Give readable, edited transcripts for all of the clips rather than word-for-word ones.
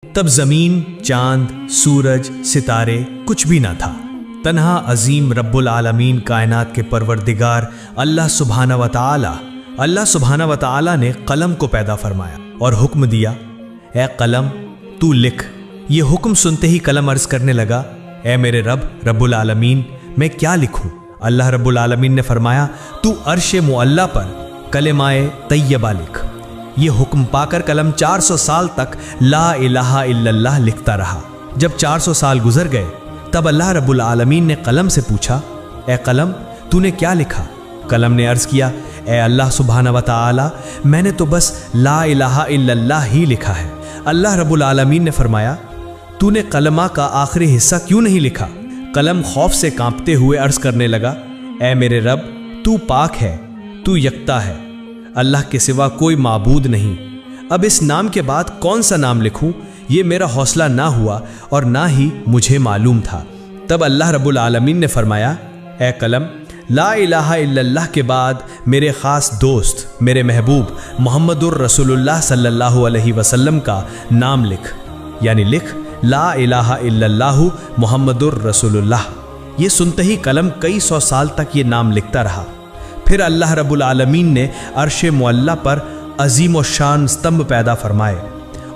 تب زمین، چاند، سورج، ستارے کچھ بھی نہ تھا۔ تنہا عظیم رب العالمین کائنات کے پروردگار اللہ سبحانہ و تعالی نے قلم کو پیدا فرمایا اور حکم دیا، اے قلم تو لکھ۔ یہ حکم سنتے ہی قلم عرض کرنے لگا، اے میرے رب العالمین، میں کیا لکھوں؟ اللہ رب العالمین نے فرمایا، تو عرش معلی پر کلمہ طیبہ لکھ۔ یہ حکم پا کر قلم 400 سال تک لا الہ الا اللہ لکھتا رہا۔ جب 400 سال گزر گئے تب اللہ رب العالمین نے قلم سے پوچھا، اے قلم تو نے کیا لکھا؟ قلم نے عرض کیا، اے اللہ سبحانہ و تعالی، میں نے تو بس لا الہ الا اللہ ہی لکھا ہے۔ اللہ رب العالمین نے فرمایا، تو نے کلمہ کا آخری حصہ کیوں نہیں لکھا؟ قلم خوف سے کانپتے ہوئے عرض کرنے لگا، اے میرے رب تو پاک ہے، تو یکتا ہے، اللہ کے سوا کوئی معبود نہیں۔ اب اس نام کے بعد کون سا نام لکھوں؟ یہ میرا حوصلہ نہ ہوا اور نہ ہی مجھے معلوم تھا۔ تب اللہ رب العالمین نے فرمایا، اے قلم، لا الہ الا اللہ کے بعد میرے خاص دوست، میرے محبوب محمد الرسول اللہ صلی اللہ علیہ وسلم کا نام لکھ، یعنی لکھ لا الہ الا اللہ محمد الرسول اللہ۔ یہ سنتے ہی قلم کئی سو سال تک یہ نام لکھتا رہا۔ پھر اللہ رب العالمین نے عرش معلی پر عظیم و شان استمبھ پیدا فرمائے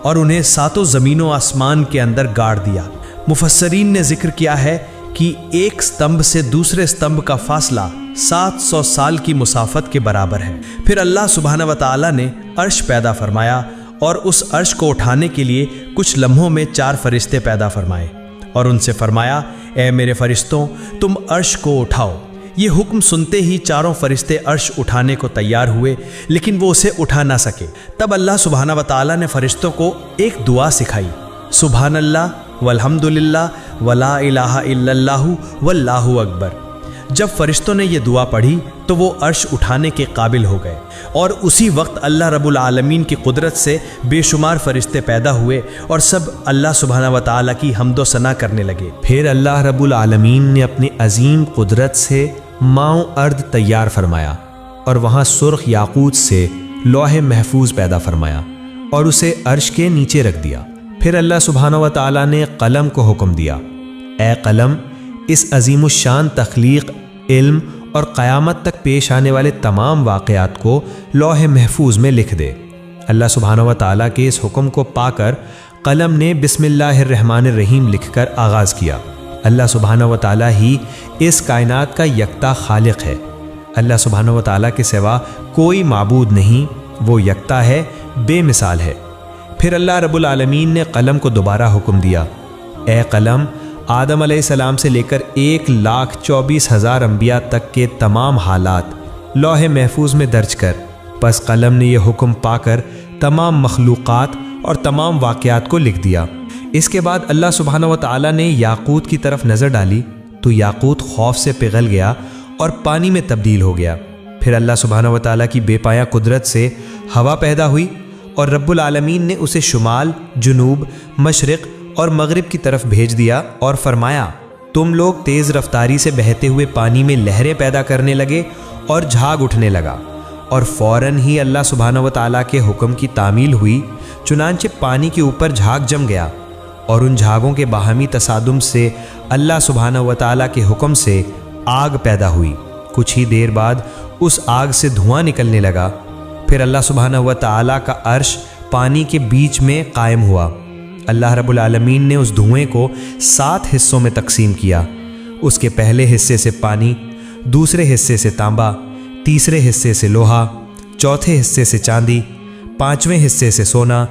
اور انہیں 7 زمین و آسمان کے اندر گاڑ دیا۔ مفسرین نے ذکر کیا ہے کہ ایک استمبھ سے دوسرے استمبھ کا فاصلہ 700 سال کی مسافت کے برابر ہے۔ پھر اللہ سبحانہ و تعالی نے عرش پیدا فرمایا اور اس عرش کو اٹھانے کے لیے کچھ لمحوں میں 4 فرشتے پیدا فرمائے اور ان سے فرمایا، اے میرے فرشتوں، تم عرش کو اٹھاؤ۔ یہ حکم سنتے ہی 4 فرشتے عرش اٹھانے کو تیار ہوئے، لیکن وہ اسے اٹھا نہ سکے۔ تب اللہ سبحانہ و تعالی نے فرشتوں کو ایک دعا سکھائی، سبحان اللہ والحمد للہ ولا الہ الا اللہ واللہ اکبر۔ جب فرشتوں نے یہ دعا پڑھی تو وہ عرش اٹھانے کے قابل ہو گئے، اور اسی وقت اللہ رب العالمین کی قدرت سے بے شمار فرشتے پیدا ہوئے اور سب اللہ سبحانہ و تعالیٰ کی حمد و ثنا کرنے لگے۔ پھر اللہ رب العالمین نے اپنی عظیم قدرت سے ماؤں ارد تیار فرمایا اور وہاں سرخ یاقوت سے لوح محفوظ پیدا فرمایا اور اسے عرش کے نیچے رکھ دیا۔ پھر اللہ سبحانہ و تعالیٰ نے قلم کو حکم دیا، اے قلم، اس عظیم الشان تخلیق، علم اور قیامت تک پیش آنے والے تمام واقعات کو لوح محفوظ میں لکھ دے۔ اللہ سبحانہ و تعالیٰ کے اس حکم کو پا کر قلم نے بسم اللہ الرحمن الرحیم لکھ کر آغاز کیا۔ اللہ سبحانہ و تعالیٰ ہی اس کائنات کا یکتا خالق ہے۔ اللہ سبحانہ و تعالیٰ کے سوا کوئی معبود نہیں، وہ یکتا ہے، بے مثال ہے۔ پھر اللہ رب العالمین نے قلم کو دوبارہ حکم دیا، اے قلم، آدم علیہ السلام سے لے کر 1,24,000 انبیاء تک کے تمام حالات لوح محفوظ میں درج کر۔ پس قلم نے یہ حکم پا کر تمام مخلوقات اور تمام واقعات کو لکھ دیا۔ اس کے بعد اللہ سبحانہ و تعالیٰ نے یاقوت کی طرف نظر ڈالی تو یاقوت خوف سے پگھل گیا اور پانی میں تبدیل ہو گیا۔ پھر اللہ سبحانہ و تعالیٰ کی بے پایہ قدرت سے ہوا پیدا ہوئی اور رب العالمین نے اسے شمال، جنوب، مشرق اور مغرب کی طرف بھیج دیا اور فرمایا، تم لوگ تیز رفتاری سے بہتے ہوئے پانی میں لہریں پیدا کرنے لگے اور جھاگ اٹھنے لگا، اور فوراً ہی اللہ سبحانہ و تعالیٰ کے حکم کی تعمیل ہوئی، چنانچہ پانی کے اوپر جھاگ جم گیا، اور ان جھاگوں کے باہمی تصادم سے اللہ سبحانہ و تعالیٰ کے حکم سے آگ پیدا ہوئی۔ کچھ ہی دیر بعد اس آگ سے دھواں نکلنے لگا۔ پھر اللہ سبحانہ و تعالیٰ کا عرش پانی کے بیچ میں قائم ہوا۔ اللہ رب العالمین نے اس دھوئیں کو 7 حصوں میں تقسیم کیا۔ اس کے پہلے حصے سے پانی، دوسرے حصے سے تانبا، تیسرے حصے سے لوہا، چوتھے حصے سے چاندی، 5ویں حصے سے سونا،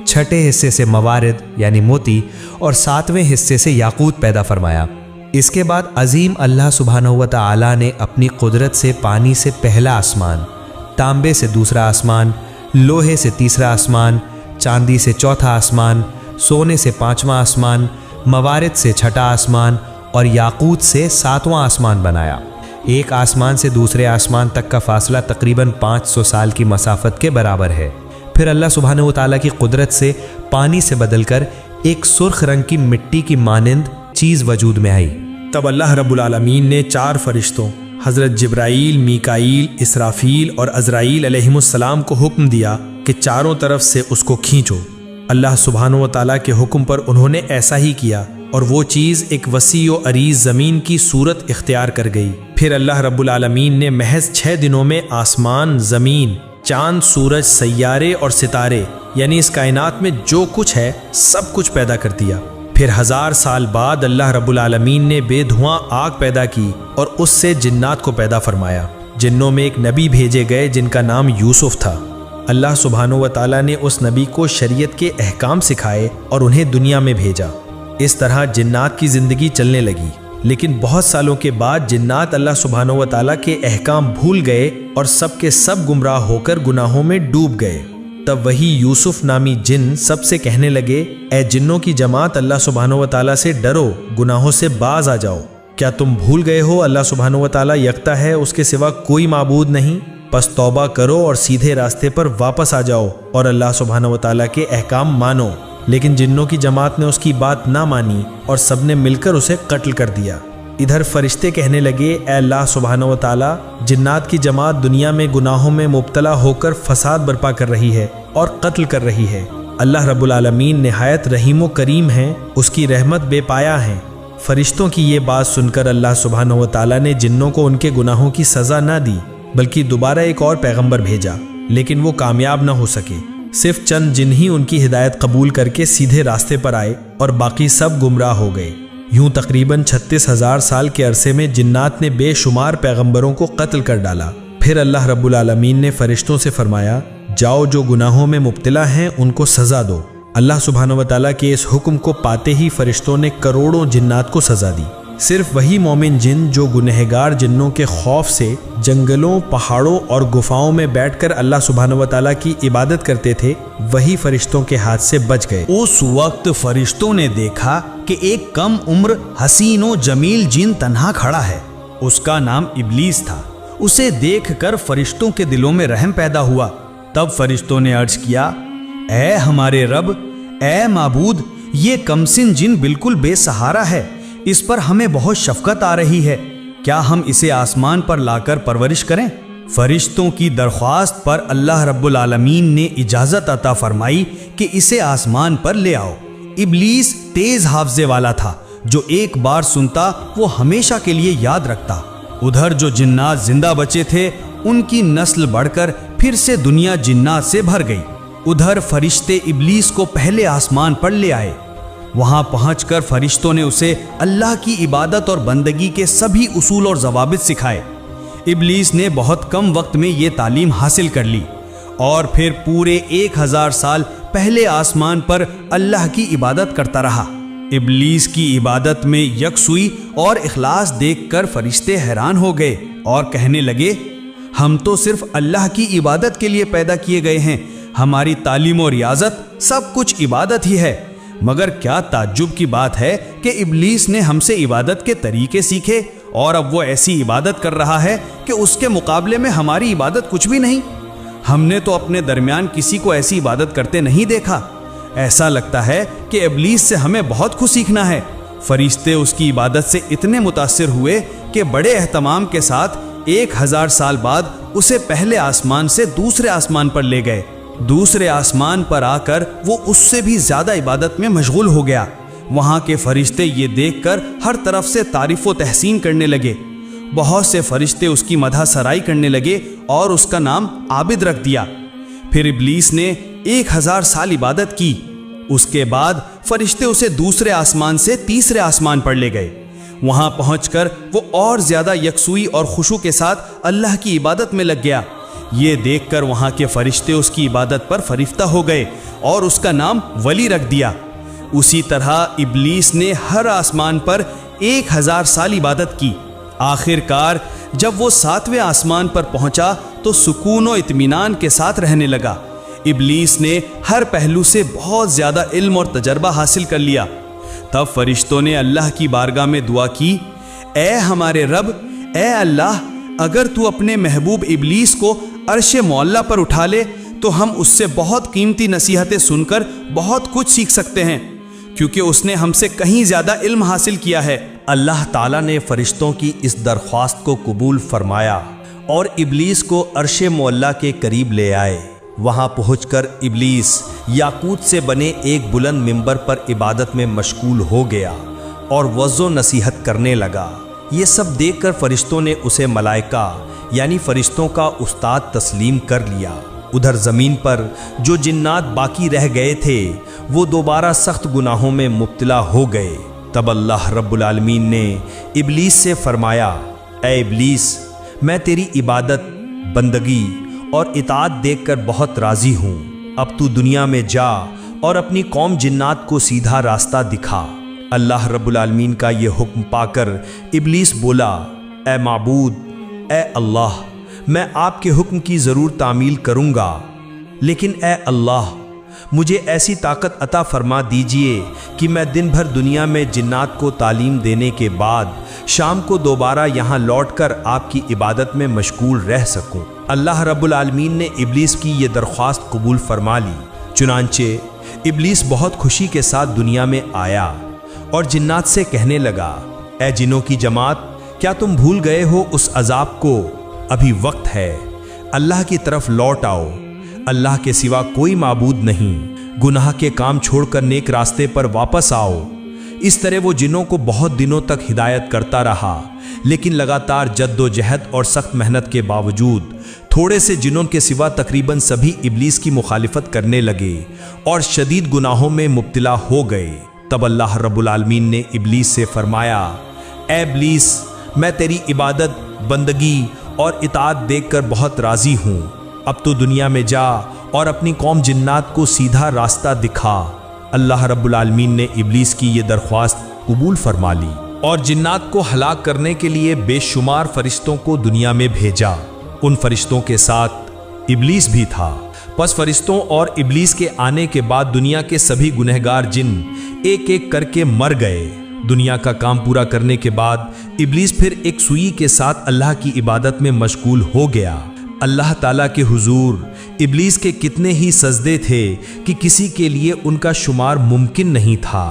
6ٹھے حصے سے موارد یعنی موتی، اور 7ویں حصے سے یاقوت پیدا فرمایا۔ اس کے بعد عظیم اللہ سبحانہ و تعالیٰ نے اپنی قدرت سے پانی سے پہلا آسمان، تانبے سے دوسرا آسمان، لوہے سے تیسرا آسمان، چاندی سے چوتھا آسمان، سونے سے 5واں آسمان، موارد سے 6ٹھا آسمان اور یاقوت سے 7واں آسمان بنایا۔ ایک آسمان سے دوسرے آسمان تک کا فاصلہ تقریباً 500 سال کی مسافت کے برابر ہے۔ پھر اللہ سبحانہ و تعالیٰ کی قدرت سے پانی سے بدل کر ایک سرخ رنگ کی مٹی کی مانند چیز وجود میں آئی۔ تب اللہ رب العالمین نے 4 فرشتوں حضرت جبرائیل، میکائیل، اسرافیل اور عزرائیل علیہم السلام کو حکم دیا کہ چاروں طرف سے اس کو کھینچو۔ اللہ سبحانہ و تعالیٰ کے حکم پر انہوں نے ایسا ہی کیا اور وہ چیز ایک وسیع و عریض زمین کی صورت اختیار کر گئی۔ پھر اللہ رب العالمین نے محض 6 دنوں میں آسمان، زمین، چاند، سورج، سیارے اور ستارے یعنی اس کائنات میں جو کچھ ہے سب کچھ پیدا کر دیا۔ پھر 1000 سال بعد اللہ رب العالمین نے بے دھواں آگ پیدا کی اور اس سے جنات کو پیدا فرمایا۔ جنوں میں ایک نبی بھیجے گئے جن کا نام یوسف تھا۔ اللہ سبحانہ و تعالیٰ نے اس نبی کو شریعت کے احکام سکھائے اور انہیں دنیا میں بھیجا۔ اس طرح جنات کی زندگی چلنے لگی، لیکن بہت سالوں کے بعد جنات اللہ سبحانہ و تعالیٰ کے احکام بھول گئے اور سب کے سب گمراہ ہو کر گناہوں میں ڈوب گئے۔ تب وہی یوسف نامی جن سب سے کہنے لگے، اے جنوں کی جماعت، اللہ سبحانہ و تعالیٰ سے ڈرو، گناہوں سے باز آ جاؤ۔ کیا تم بھول گئے ہو اللہ سبحانہ و تعالیٰ یکتا ہے، اس کے سوا کوئی معبود نہیں؟ پس توبہ کرو اور سیدھے راستے پر واپس آ جاؤ اور اللہ سبحانہ و تعالیٰ کے احکام مانو۔ لیکن جنوں کی جماعت نے اس کی بات نہ مانی اور سب نے مل کر اسے قتل کر دیا۔ ادھر فرشتے کہنے لگے، اے اللہ سبحانہ و تعالیٰ، جنات کی جماعت دنیا میں گناہوں میں مبتلا ہو کر فساد برپا کر رہی ہے اور قتل کر رہی ہے۔ اللہ رب العالمین نہایت رحیم و کریم ہیں، اس کی رحمت بے پایہ ہے۔ فرشتوں کی یہ بات سن کر اللہ سبحانہ و تعالیٰ نے جنوں کو ان کے گناہوں کی سزا نہ دی، بلکہ دوبارہ ایک اور پیغمبر بھیجا، لیکن وہ کامیاب نہ ہو سکے۔ صرف چند جن ہی ان کی ہدایت قبول کر کے سیدھے راستے پر آئے اور باقی سب گمراہ ہو گئے۔ یوں تقریباً 36,000 سال کے عرصے میں جنات نے بے شمار پیغمبروں کو قتل کر ڈالا۔ پھر اللہ رب العالمین نے فرشتوں سے فرمایا، جاؤ جو گناہوں میں مبتلا ہیں ان کو سزا دو۔ اللہ سبحانہ و تعالیٰ کے اس حکم کو پاتے ہی فرشتوں نے کروڑوں جنات کو سزا دی۔ صرف وہی مومن جن جو گنہگار جنوں کے خوف سے جنگلوں، پہاڑوں اور گفاؤں میں بیٹھ کر اللہ سبحانہ و تعالیٰ کی عبادت کرتے تھے، وہی فرشتوں کے ہاتھ سے بچ گئے۔ اس وقت فرشتوں نے دیکھا کہ ایک کم عمر حسین و جمیل جن تنہا کھڑا ہے۔ اس کا نام ابلیس تھا۔ اسے دیکھ کر فرشتوں کے دلوں میں رحم پیدا ہوا۔ تب فرشتوں نے عرض کیا، اے ہمارے رب، اے معبود، یہ کمسن جن بالکل بے سہارا ہے، اس پر ہمیں بہت شفقت آ رہی ہے، کیا ہم اسے آسمان پر لا کر پرورش کریں؟ فرشتوں کی درخواست پر اللہ رب العالمین نے اجازت عطا فرمائی کہ اسے آسمان پر لے آؤ۔ ابلیس تیز حافظے والا تھا، جو ایک بار سنتا وہ ہمیشہ کے لیے یاد رکھتا۔ ادھر جو جنات زندہ بچے تھے ان کی نسل بڑھ کر پھر سے دنیا جنات سے بھر گئی۔ ادھر فرشتے ابلیس کو پہلے آسمان پر لے آئے۔ وہاں پہنچ کر فرشتوں نے اسے اللہ کی عبادت اور بندگی کے سبھی اصول اور ضوابط سکھائے۔ ابلیس نے بہت کم وقت میں یہ تعلیم حاصل کر لی اور پھر پورے 1000 سال پہلے آسمان پر اللہ کی عبادت کرتا رہا۔ ابلیس کی عبادت میں یکسوئی اور اخلاص دیکھ کر فرشتے حیران ہو گئے اور کہنے لگے، ہم تو صرف اللہ کی عبادت کے لیے پیدا کیے گئے ہیں، ہماری تعلیم و ریاضت سب کچھ عبادت ہی ہے۔ مگر کیا تعجب کی بات ہے کہ ابلیس نے ہم سے عبادت کے طریقے سیکھے اور اب وہ ایسی عبادت کر رہا ہے کہ اس کے مقابلے میں ہماری عبادت کچھ بھی نہیں۔ ہم نے تو اپنے درمیان کسی کو ایسی عبادت کرتے نہیں دیکھا۔ ایسا لگتا ہے کہ ابلیس سے ہمیں بہت کچھ سیکھنا ہے۔ فرشتے اس کی عبادت سے اتنے متاثر ہوئے کہ بڑے اہتمام کے ساتھ 1000 سال بعد اسے پہلے آسمان سے دوسرے آسمان پر لے گئے۔ دوسرے آسمان پر آ کر وہ اس سے بھی زیادہ عبادت میں مشغول ہو گیا۔ وہاں کے فرشتے یہ دیکھ کر ہر طرف سے تعریف و تحسین کرنے لگے۔ بہت سے فرشتے اس کی مدح سرائی کرنے لگے اور اس کا نام عابد رکھ دیا۔ پھر ابلیس نے 1000 سال عبادت کی۔ اس کے بعد فرشتے اسے دوسرے آسمان سے تیسرے آسمان پر لے گئے۔ وہاں پہنچ کر وہ اور زیادہ یکسوئی اور خشوع کے ساتھ اللہ کی عبادت میں لگ گیا۔ یہ دیکھ کر وہاں کے فرشتے اس کی عبادت پر فریفتہ ہو گئے اور اس کا نام ولی رکھ دیا۔ اسی طرح ابلیس نے ہر آسمان پر 1000 سال عبادت کی۔ آخر کار جب وہ 7ویں آسمان پر پہنچا تو سکون و اطمینان کے ساتھ رہنے لگا۔ ابلیس نے ہر پہلو سے بہت زیادہ علم اور تجربہ حاصل کر لیا۔ تب فرشتوں نے اللہ کی بارگاہ میں دعا کی، اے ہمارے رب، اے اللہ، اگر تو اپنے محبوب ابلیس کو عرش معلی پر اٹھا لے تو ہم اس سے بہت قیمتی نصیحتیں سن کر بہت کچھ سیکھ سکتے ہیں، کیونکہ اس نے ہم سے کہیں زیادہ علم حاصل کیا ہے۔ اللہ تعالیٰ نے فرشتوں کی اس درخواست کو قبول فرمایا اور ابلیس کو عرش معلی کے قریب لے آئے۔ وہاں پہنچ کر ابلیس یاقوت سے بنے ایک بلند ممبر پر عبادت میں مشغول ہو گیا اور وعظ و نصیحت کرنے لگا۔ یہ سب دیکھ کر فرشتوں نے اسے ملائکہ یعنی فرشتوں کا استاد تسلیم کر لیا۔ ادھر زمین پر جو جنات باقی رہ گئے تھے وہ دوبارہ سخت گناہوں میں مبتلا ہو گئے۔ تب اللہ رب العالمین نے ابلیس سے فرمایا، اے ابلیس، میں تیری عبادت، بندگی اور اطاعت دیکھ کر بہت راضی ہوں۔ اب تو دنیا میں جا اور اپنی قوم جنات کو سیدھا راستہ دکھا۔ اللہ رب العالمین کا یہ حکم پا کر ابلیس بولا، اے معبود، اے اللہ، میں آپ کے حکم کی ضرور تعمیل کروں گا، لیکن اے اللہ، مجھے ایسی طاقت عطا فرما دیجئے کہ میں دن بھر دنیا میں جنات کو تعلیم دینے کے بعد شام کو دوبارہ یہاں لوٹ کر آپ کی عبادت میں مشغول رہ سکوں۔ اللہ رب العالمین نے ابلیس کی یہ درخواست قبول فرما لی۔ چنانچہ ابلیس بہت خوشی کے ساتھ دنیا میں آیا اور جنات سے کہنے لگا، اے جنوں کی جماعت، کیا تم بھول گئے ہو اس عذاب کو؟ ابھی وقت ہے، اللہ کی طرف لوٹ آؤ۔ اللہ کے سوا کوئی معبود نہیں، گناہ کے کام چھوڑ کر نیک راستے پر واپس آؤ۔ اس طرح وہ جنوں کو بہت دنوں تک ہدایت کرتا رہا، لیکن لگاتار جد و جہد اور سخت محنت کے باوجود تھوڑے سے جنوں کے سوا تقریباً سبھی ابلیس کی مخالفت کرنے لگے اور شدید گناہوں میں مبتلا ہو گئے۔ تب اللہ رب العالمین نے ابلیس سے فرمایا، اے ابلیس، میں تیری عبادت، بندگی اور اطاعت دیکھ کر بہت راضی ہوں۔ اب تو دنیا میں جا اور اپنی قوم جنات کو سیدھا راستہ دکھا۔ اللہ رب العالمین نے ابلیس کی یہ درخواست قبول فرما لی اور جنات کو ہلاک کرنے کے لیے بے شمار فرشتوں کو دنیا میں بھیجا۔ ان فرشتوں کے ساتھ ابلیس بھی تھا۔ پس فرشتوں اور ابلیس کے آنے کے بعد دنیا کے سبھی گنہگار جن ایک ایک کر کے مر گئے۔ دنیا کا کام پورا کرنے کے بعد ابلیس پھر ایک سوئی کے ساتھ اللہ کی عبادت میں مشغول ہو گیا۔ اللہ تعالیٰ کے حضور ابلیس کے کتنے ہی سجدے تھے کہ کسی کے لیے ان کا شمار ممکن نہیں تھا۔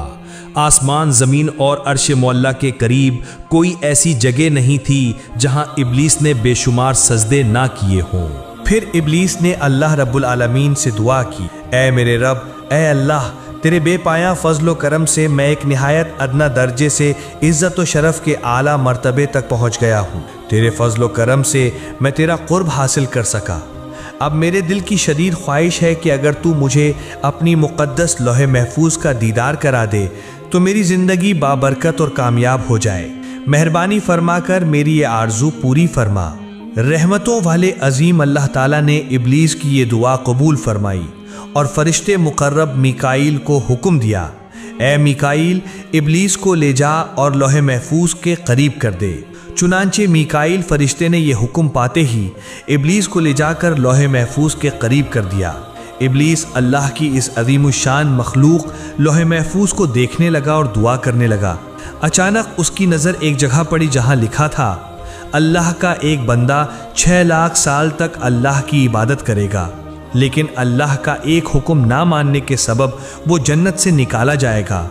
آسمان، زمین اور عرش معلیٰ کے قریب کوئی ایسی جگہ نہیں تھی جہاں ابلیس نے بے شمار سجدے نہ کیے ہوں۔ پھر ابلیس نے اللہ رب العالمین سے دعا کی، اے میرے رب، اے اللہ، تیرے بے پایاں فضل و کرم سے میں ایک نہایت ادنا درجے سے عزت و شرف کے اعلیٰ مرتبے تک پہنچ گیا ہوں۔ تیرے فضل و کرم سے میں تیرا قرب حاصل کر سکا۔ اب میرے دل کی شدید خواہش ہے کہ اگر تو مجھے اپنی مقدس لوح محفوظ کا دیدار کرا دے تو میری زندگی بابرکت اور کامیاب ہو جائے۔ مہربانی فرما کر میری یہ آرزو پوری فرما۔ رحمتوں والے عظیم اللہ تعالیٰ نے ابلیس کی یہ دعا قبول فرمائی اور فرشتے مقرب میکائیل کو حکم دیا، اے میکائیل، ابلیس کو لے جا اور لوح محفوظ کے قریب کر دے۔ چنانچہ میکائیل فرشتے نے یہ حکم پاتے ہی ابلیس کو لے جا کر لوح محفوظ کے قریب کر دیا۔ ابلیس اللہ کی اس عظیم الشان مخلوق لوح محفوظ کو دیکھنے لگا اور دعا کرنے لگا۔ اچانک اس کی نظر ایک جگہ پڑی جہاں لکھا تھا، اللہ کا ایک بندہ 6 لاکھ سال تک اللہ کی عبادت کرے گا، لیکن اللہ کا ایک حکم نہ ماننے کے سبب وہ جنت سے نکالا جائے گا،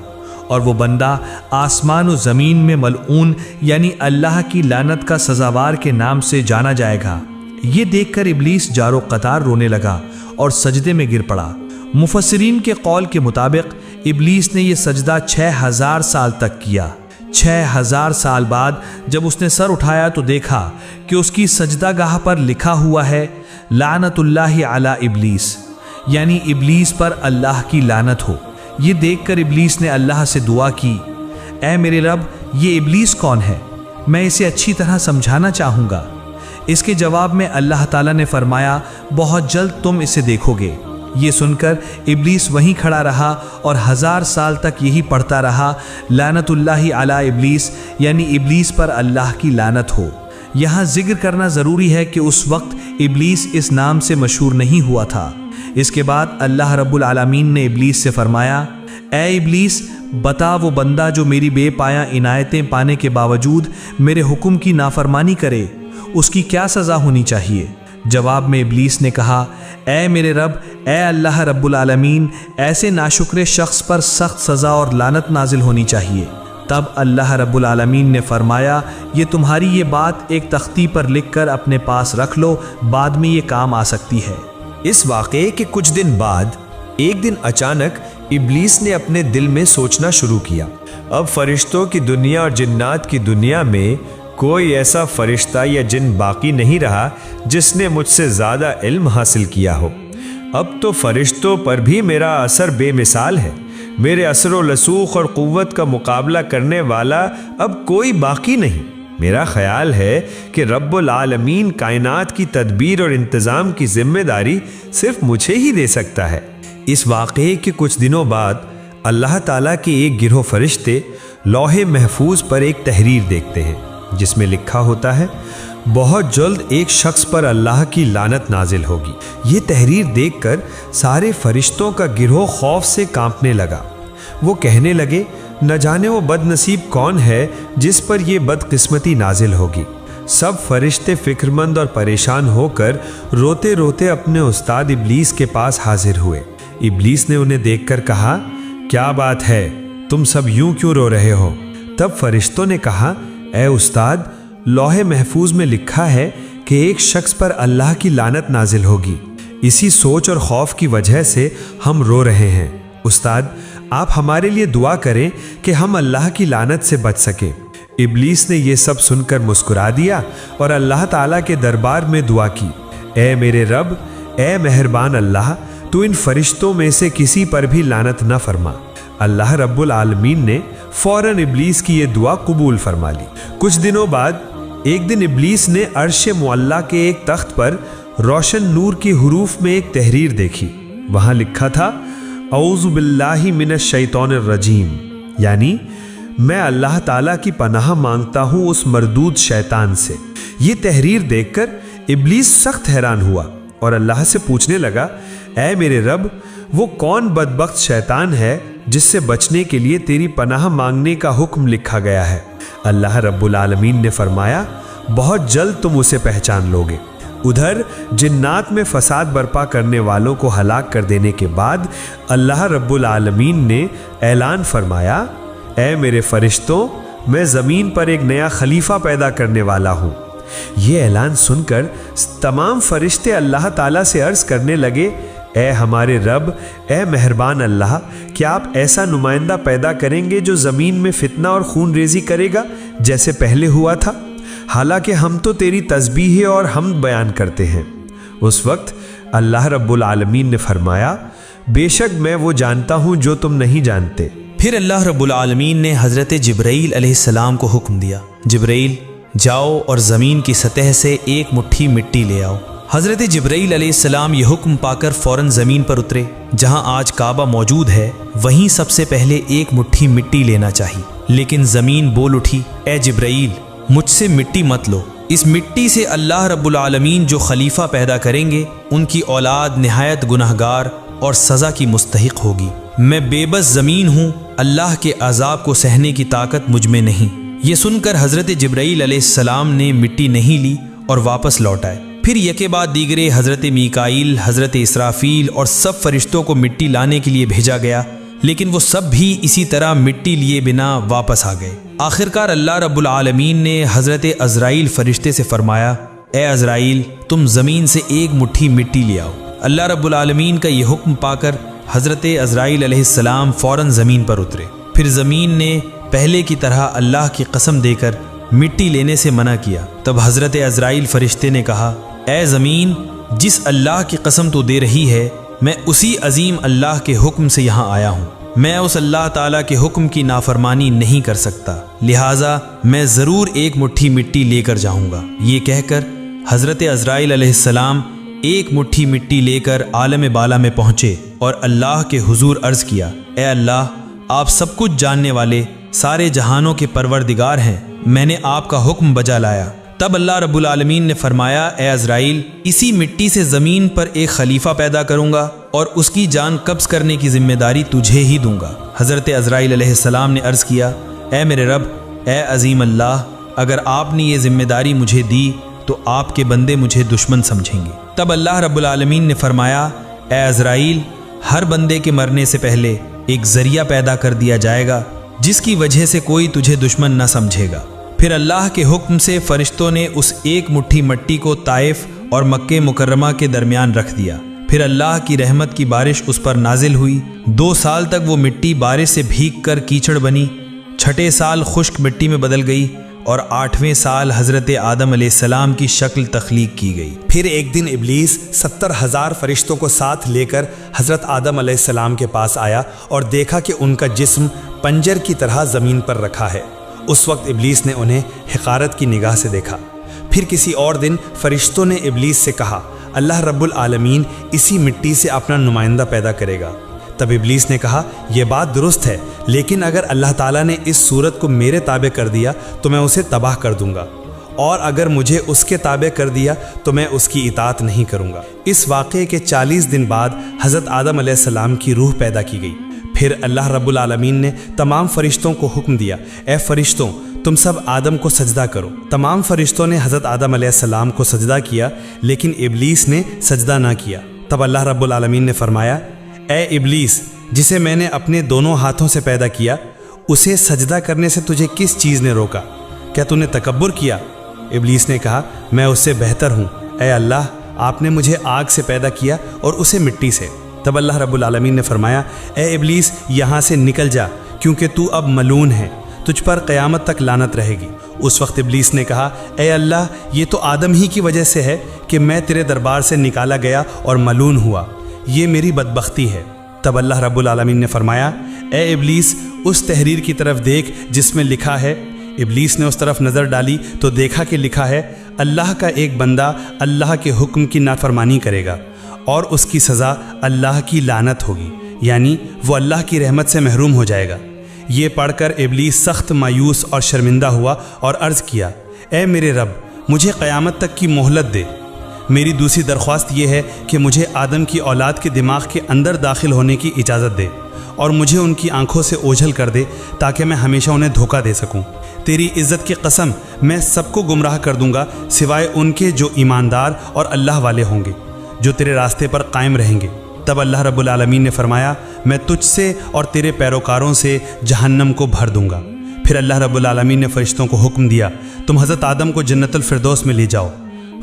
اور وہ بندہ آسمان و زمین میں ملعون یعنی اللہ کی لعنت کا سزاوار کے نام سے جانا جائے گا۔ یہ دیکھ کر ابلیس جارو قطار رونے لگا اور سجدے میں گر پڑا۔ مفسرین کے قول کے مطابق ابلیس نے یہ سجدہ 6000 سال تک کیا۔ 6000 سال بعد جب اس نے سر اٹھایا تو دیکھا کہ اس کی سجدہ گاہ پر لکھا ہوا ہے، لعنت اللہ علی ابلیس، یعنی ابلیس پر اللہ کی لعنت ہو۔ یہ دیکھ کر ابلیس نے اللہ سے دعا کی، اے میرے رب، یہ ابلیس کون ہے؟ میں اسے اچھی طرح سمجھانا چاہوں گا۔ اس کے جواب میں اللہ تعالیٰ نے فرمایا، بہت جلد تم اسے دیکھو گے۔ یہ سن کر ابلیس وہیں کھڑا رہا اور 1000 سال تک یہی پڑھتا رہا، لعنت اللہ علی ابلیس، یعنی ابلیس پر اللہ کی لعنت ہو۔ یہاں ذکر کرنا ضروری ہے کہ اس وقت ابلیس اس نام سے مشہور نہیں ہوا تھا۔ اس کے بعد اللہ رب العالمین نے ابلیس سے فرمایا، اے ابلیس، بتا وہ بندہ جو میری بے پایاں عنایتیں پانے کے باوجود میرے حکم کی نافرمانی کرے، اس کی کیا سزا ہونی چاہیے؟ جواب میں ابلیس نے کہا، اے میرے رب، اے اللہ رب العالمین، ایسے ناشکر شخص پر سخت سزا اور لعنت نازل ہونی چاہیے۔ تب اللہ رب العالمین نے فرمایا، یہ تمہاری یہ بات ایک تختی پر لکھ کر اپنے پاس رکھ لو، بعد میں یہ کام آ سکتی ہے۔ اس واقعے کے کچھ دن بعد ایک دن اچانک ابلیس نے اپنے دل میں سوچنا شروع کیا، اب فرشتوں کی دنیا اور جنات کی دنیا میں کوئی ایسا فرشتہ یا جن باقی نہیں رہا جس نے مجھ سے زیادہ علم حاصل کیا ہو۔ اب تو فرشتوں پر بھی میرا اثر بے مثال ہے، میرے اثر و رسوخ اور قوت کا مقابلہ کرنے والا اب کوئی باقی نہیں۔ میرا خیال ہے کہ رب العالمین کائنات کی تدبیر اور انتظام کی ذمہ داری صرف مجھے ہی دے سکتا ہے۔ اس واقعے کے کچھ دنوں بعد اللہ تعالیٰ کے ایک گروہ فرشتے لوح محفوظ پر ایک تحریر دیکھتے ہیں جس میں لکھا ہوتا ہے، بہت جلد ایک شخص پر اللہ کی لعنت نازل ہوگی۔ یہ تحریر دیکھ کر سارے فرشتوں کا گروہ خوف سے کانپنے لگا۔ وہ کہنے لگے، نہ جانے وہ بد نصیب کون ہے جس پر یہ بدقسمتی نازل ہوگی۔ سب فرشتے فکرمند اور پریشان ہو کر روتے روتے اپنے استاد ابلیس کے پاس حاضر ہوئے۔ ابلیس نے انہیں دیکھ کر کہا، کیا بات ہے، تم سب یوں کیوں رو رہے ہو؟ تب فرشتوں نے کہا، اے استاد، لوح محفوظ میں لکھا ہے کہ ایک شخص پر اللہ کی لعنت نازل ہوگی، اسی سوچ اور خوف کی وجہ سے ہم رو رہے ہیں۔ استاد، آپ ہمارے لیے دعا کریں کہ ہم اللہ کی لعنت سے بچ سکیں۔ ابلیس نے یہ سب سن کر مسکرا دیا اور اللہ تعالیٰ کے دربار میں دعا کی، اے میرے رب، اے مہربان اللہ، تو ان فرشتوں میں سے کسی پر بھی لعنت نہ فرما۔ اللہ رب العالمین نے فوراً ابلیس کی یہ دعا قبول فرما لی۔ کچھ دنوں بعد ایک دن ابلیس نے عرش معلیٰ کے ایک تخت پر روشن نور کی حروف میں ایک تحریر دیکھی۔ وہاں لکھا تھا، اعوذ باللہ من الشیطان الرجیم، یعنی میں اللہ تعالیٰ کی پناہ مانگتا ہوں اس مردود شیطان سے۔ یہ تحریر دیکھ کر ابلیس سخت حیران ہوا اور اللہ سے پوچھنے لگا، اے میرے رب، وہ کون بدبخت شیطان ہے جس سے بچنے کے لیے تیری پناہ مانگنے کا حکم لکھا گیا ہے؟ اللہ رب العالمین نے فرمایا، بہت جلد تم اسے پہچان لوگے۔ ادھر جنات میں فساد برپا کرنے والوں کو ہلاک کر دینے کے بعد اللہ رب العالمین نے اعلان فرمایا، اے میرے فرشتوں، میں زمین پر ایک نیا خلیفہ پیدا کرنے والا ہوں۔ یہ اعلان سن کر تمام فرشتے اللہ تعالیٰ سے عرض کرنے لگے، اے ہمارے رب، اے مہربان اللہ، کیا آپ ایسا نمائندہ پیدا کریں گے جو زمین میں فتنہ اور خون ریزی کرے گا جیسے پہلے ہوا تھا؟ حالانکہ ہم تو تیری تسبیح اور حمد بیان کرتے ہیں۔ اس وقت اللہ رب العالمین نے فرمایا، بے شک میں وہ جانتا ہوں جو تم نہیں جانتے۔ پھر اللہ رب العالمین نے حضرت جبرائیل علیہ السلام کو حکم دیا، جبرائیل جاؤ اور زمین کی سطح سے ایک مٹھی مٹی لے آؤ۔ حضرت جبرائیل علیہ السلام یہ حکم پا کر فوراً زمین پر اترے۔ جہاں آج کعبہ موجود ہے وہیں سب سے پہلے ایک مٹھی مٹی لینا چاہیے، لیکن زمین بول اٹھی، اے جبرائیل، مجھ سے مٹی مت لو، اس مٹی سے اللہ رب العالمین جو خلیفہ پیدا کریں گے ان کی اولاد نہایت گناہگار اور سزا کی مستحق ہوگی۔ میں بے بس زمین ہوں، اللہ کے عذاب کو سہنے کی طاقت مجھ میں نہیں۔ یہ سن کر حضرت جبرائیل علیہ السلام نے مٹی نہیں لی اور واپس لوٹ آئے۔ پھر یکے بعد دیگرے حضرت میکائیل، حضرت اسرافیل اور سب فرشتوں کو مٹی لانے کے لیے بھیجا گیا، لیکن وہ سب بھی اسی طرح مٹی لیے بنا واپس آ گئے۔ آخرکار اللہ رب العالمین نے حضرت عزرائیل فرشتے سے فرمایا، اے عزرائیل، تم زمین سے ایک مٹھی مٹی لے آؤ۔ اللہ رب العالمین کا یہ حکم پا کر حضرت عزرائیل علیہ السلام فوراً زمین پر اترے۔ پھر زمین نے پہلے کی طرح اللہ کی قسم دے کر مٹی لینے سے منع کیا۔ تب حضرت عزرائیل فرشتے نے کہا، اے زمین، جس اللہ کی قسم تو دے رہی ہے، میں اسی عظیم اللہ کے حکم سے یہاں آیا ہوں۔ میں اس اللہ تعالیٰ کے حکم کی نافرمانی نہیں کر سکتا، لہٰذا میں ضرور ایک مٹھی مٹی لے کر جاؤں گا۔ یہ کہہ کر حضرت عزرائیل علیہ السلام ایک مٹھی مٹی لے کر عالم بالا میں پہنچے اور اللہ کے حضور عرض کیا، اے اللہ، آپ سب کچھ جاننے والے، سارے جہانوں کے پروردگار ہیں، میں نے آپ کا حکم بجا لایا۔ تب اللہ رب العالمین نے فرمایا، اے عزرائیل، اسی مٹی سے زمین پر ایک خلیفہ پیدا کروں گا اور اس کی جان قبض کرنے کی ذمہ داری تجھے ہی دوں گا۔ حضرت عزرائیل علیہ السلام نے عرض کیا، اے میرے رب، اے عظیم اللہ، اگر آپ نے یہ ذمہ داری مجھے دی تو آپ کے بندے مجھے دشمن سمجھیں گے۔ تب اللہ رب العالمین نے فرمایا، اے عزرائیل، ہر بندے کے مرنے سے پہلے ایک ذریعہ پیدا کر دیا جائے گا جس کی وجہ سے کوئی تجھے دشمن نہ سمجھے گا۔ پھر اللہ کے حکم سے فرشتوں نے اس ایک مٹھی مٹی کو طائف اور مکہ مکرمہ کے درمیان رکھ دیا۔ پھر اللہ کی رحمت کی بارش اس پر نازل ہوئی۔ 2 سال تک وہ مٹی بارش سے بھیگ کر کیچڑ بنی، 6 سال خشک مٹی میں بدل گئی، اور 8ویں سال حضرت آدم علیہ السلام کی شکل تخلیق کی گئی۔ پھر ایک دن ابلیس 70,000 فرشتوں کو ساتھ لے کر حضرت آدم علیہ السلام کے پاس آیا اور دیکھا کہ ان کا جسم پنجر کی طرح زمین پر رکھا ہے۔ اس وقت ابلیس نے انہیں حقارت کی نگاہ سے دیکھا۔ پھر کسی اور دن فرشتوں نے ابلیس سے کہا، اللہ رب العالمین اسی مٹی سے اپنا نمائندہ پیدا کرے گا۔ تب ابلیس نے کہا، یہ بات درست ہے، لیکن اگر اللہ تعالیٰ نے اس صورت کو میرے تابع کر دیا تو میں اسے تباہ کر دوں گا، اور اگر مجھے اس کے تابع کر دیا تو میں اس کی اطاعت نہیں کروں گا۔ اس واقعے کے 40 دن بعد حضرت آدم علیہ السلام کی روح پیدا کی گئی۔ پھر اللہ رب العالمین نے تمام فرشتوں کو حکم دیا، اے فرشتوں، تم سب آدم کو سجدہ کرو۔ تمام فرشتوں نے حضرت آدم علیہ السلام کو سجدہ کیا، لیکن ابلیس نے سجدہ نہ کیا۔ تب اللہ رب العالمین نے فرمایا، اے ابلیس، جسے میں نے اپنے دونوں ہاتھوں سے پیدا کیا، اسے سجدہ کرنے سے تجھے کس چیز نے روکا؟ کیا تو نے تکبر کیا؟ ابلیس نے کہا، میں اس سے بہتر ہوں، اے اللہ، آپ نے مجھے آگ سے پیدا کیا اور اسے مٹی سے۔ تب اللہ رب العالمین نے فرمایا، اے ابلیس، یہاں سے نکل جا، کیونکہ تو اب ملعون ہے، تجھ پر قیامت تک لعنت رہے گی۔ اس وقت ابلیس نے کہا، اے اللہ، یہ تو آدم ہی کی وجہ سے ہے کہ میں تیرے دربار سے نکالا گیا اور ملعون ہوا، یہ میری بدبختی ہے۔ تب اللہ رب العالمین نے فرمایا، اے ابلیس، اس تحریر کی طرف دیکھ جس میں لکھا ہے۔ ابلیس نے اس طرف نظر ڈالی تو دیکھا کہ لکھا ہے، اللہ کا ایک بندہ اللہ کے حکم کی نافرمانی کرے گا اور اس کی سزا اللہ کی لعنت ہوگی، یعنی وہ اللہ کی رحمت سے محروم ہو جائے گا۔ یہ پڑھ کر ابلیس سخت مایوس اور شرمندہ ہوا اور عرض کیا، اے میرے رب، مجھے قیامت تک کی مہلت دے۔ میری دوسری درخواست یہ ہے کہ مجھے آدم کی اولاد کے دماغ کے اندر داخل ہونے کی اجازت دے اور مجھے ان کی آنکھوں سے اوجھل کر دے تاکہ میں ہمیشہ انہیں دھوکہ دے سکوں۔ تیری عزت کی قسم، میں سب کو گمراہ کر دوں گا سوائے ان کے جو ایماندار اور اللہ والے ہوں گے، جو تیرے راستے پر قائم رہیں گے۔ تب اللہ رب العالمین نے فرمایا، میں تجھ سے اور تیرے پیروکاروں سے جہنم کو بھر دوں گا۔ پھر اللہ رب العالمین نے فرشتوں کو حکم دیا، تم حضرت آدم کو جنت الفردوس میں لے جاؤ۔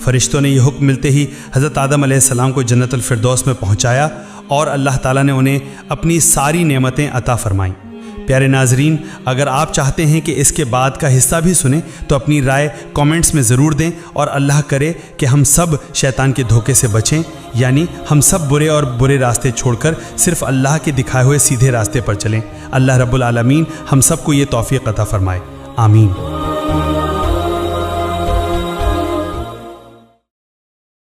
فرشتوں نے یہ حکم ملتے ہی حضرت آدم علیہ السلام کو جنت الفردوس میں پہنچایا اور اللہ تعالیٰ نے انہیں اپنی ساری نعمتیں عطا فرمائیں۔ پیارے ناظرین، اگر آپ چاہتے ہیں کہ اس کے بعد کا حصہ بھی سنیں تو اپنی رائے کامنٹس میں ضرور دیں، اور اللہ کرے کہ ہم سب شیطان کے دھوکے سے بچیں، یعنی ہم سب برے راستے چھوڑ کر صرف اللہ کے دکھائے ہوئے سیدھے راستے پر چلیں۔ اللہ رب العالمین ہم سب کو یہ توفیق عطا فرمائے، آمین۔